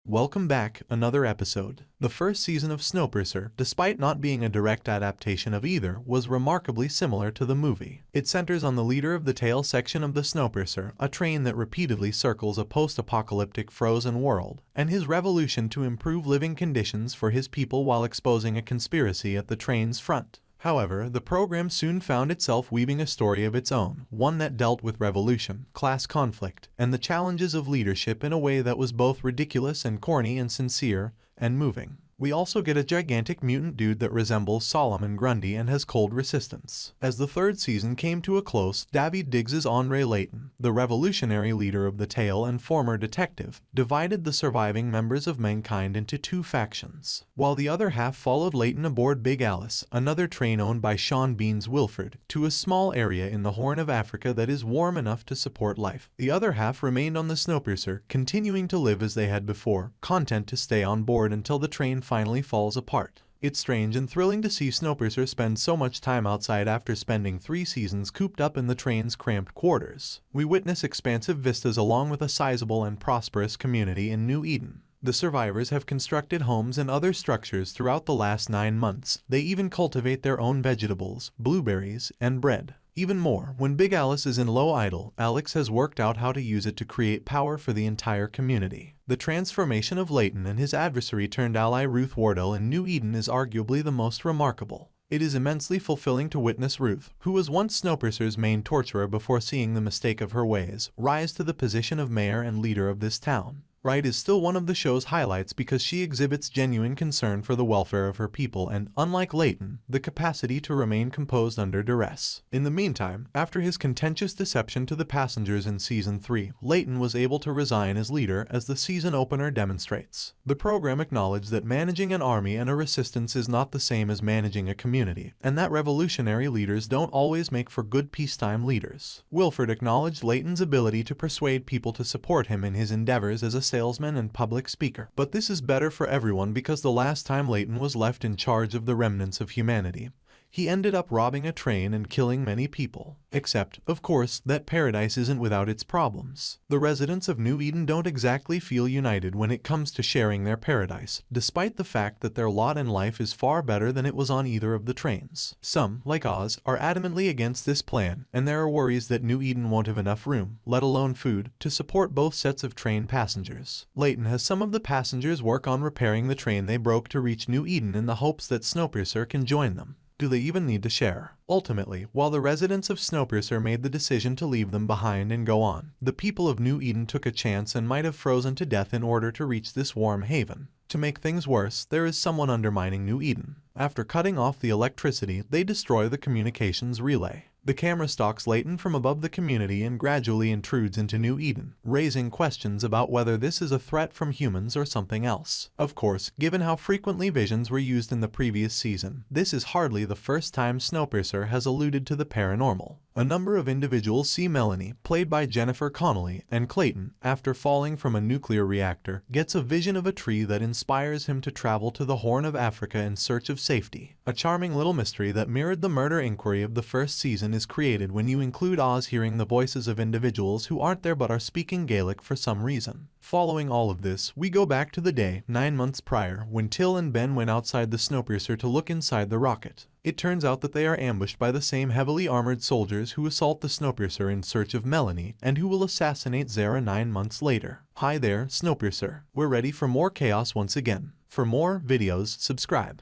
Welcome back, another episode. The first season of Snowpiercer, despite not being a direct adaptation of either, was remarkably similar to the movie. It centers on the leader of the tail section of the Snowpiercer, a train that repeatedly circles a post-apocalyptic frozen world, and his revolution to improve living conditions for his people while exposing a conspiracy at the train's front. However, the program soon found itself weaving a story of its own, one that dealt with revolution, class conflict, and the challenges of leadership in a way that was both ridiculous and corny and sincere and moving. We also get a gigantic mutant dude that resembles Solomon Grundy and has cold resistance. As the third season came to a close, Daveed Diggs's Andre Layton, the revolutionary leader of the Tail and former detective, divided the surviving members of mankind into two factions. While the other half followed Layton aboard Big Alice, another train owned by Sean Bean's Wilford, to a small area in the Horn of Africa that is warm enough to support life. The other half remained on the Snowpiercer, continuing to live as they had before, content to stay on board until the train finally falls apart. It's strange and thrilling to see Snowpiercer spend so much time outside after spending 3 seasons cooped up in the train's cramped quarters. We witness expansive vistas along with a sizable and prosperous community in New Eden. The survivors have constructed homes and other structures throughout the last 9 months. They even cultivate their own vegetables, blueberries, and bread. Even more, when Big Alice is in low idle, Alex has worked out how to use it to create power for the entire community. The transformation of Layton and his adversary-turned-ally Ruth Wardell in New Eden is arguably the most remarkable. It is immensely fulfilling to witness Ruth, who was once Snowpiercer's main torturer before seeing the mistake of her ways, rise to the position of mayor and leader of this town. Wright is still one of the show's highlights because she exhibits genuine concern for the welfare of her people and, unlike Layton, the capacity to remain composed under duress. In the meantime, after his contentious deception to the passengers in Season 3, Layton was able to resign as leader, as the season opener demonstrates. The program acknowledged that managing an army and a resistance is not the same as managing a community, and that revolutionary leaders don't always make for good peacetime leaders. Wilford acknowledged Layton's ability to persuade people to support him in his endeavors as a salesman and public speaker. But this is better for everyone because the last time Layton was left in charge of the remnants of humanity, he ended up robbing a train and killing many people. Except, of course, that paradise isn't without its problems. The residents of New Eden don't exactly feel united when it comes to sharing their paradise, despite the fact that their lot in life is far better than it was on either of the trains. Some, like Oz, are adamantly against this plan, and there are worries that New Eden won't have enough room, let alone food, to support both sets of train passengers. Layton has some of the passengers work on repairing the train they broke to reach New Eden in the hopes that Snowpiercer can join them. Do they even need to share? Ultimately, while the residents of Snowpiercer made the decision to leave them behind and go on, the people of New Eden took a chance and might have frozen to death in order to reach this warm haven. To make things worse, there is someone undermining New Eden. After cutting off the electricity, they destroy the communications relay. The camera stalks Layton from above the community and gradually intrudes into New Eden, raising questions about whether this is a threat from humans or something else. Of course, given how frequently visions were used in the previous season, this is hardly the first time Snowpiercer has alluded to the paranormal. A number of individuals see Melanie, played by Jennifer Connelly, and Clayton, after falling from a nuclear reactor, gets a vision of a tree that inspires him to travel to the Horn of Africa in search of safety. A charming little mystery that mirrored the murder inquiry of the first season is created when you include Oz hearing the voices of individuals who aren't there but are speaking Gaelic for some reason. Following all of this, we go back to the day, 9 months prior, when Till and Ben went outside the Snowpiercer to look inside the rocket. It turns out that they are ambushed by the same heavily armored soldiers who assault the Snowpiercer in search of Melanie and who will assassinate Zara 9 months later. Hi there, Snowpiercer. We're ready for more chaos once again. For more videos, subscribe.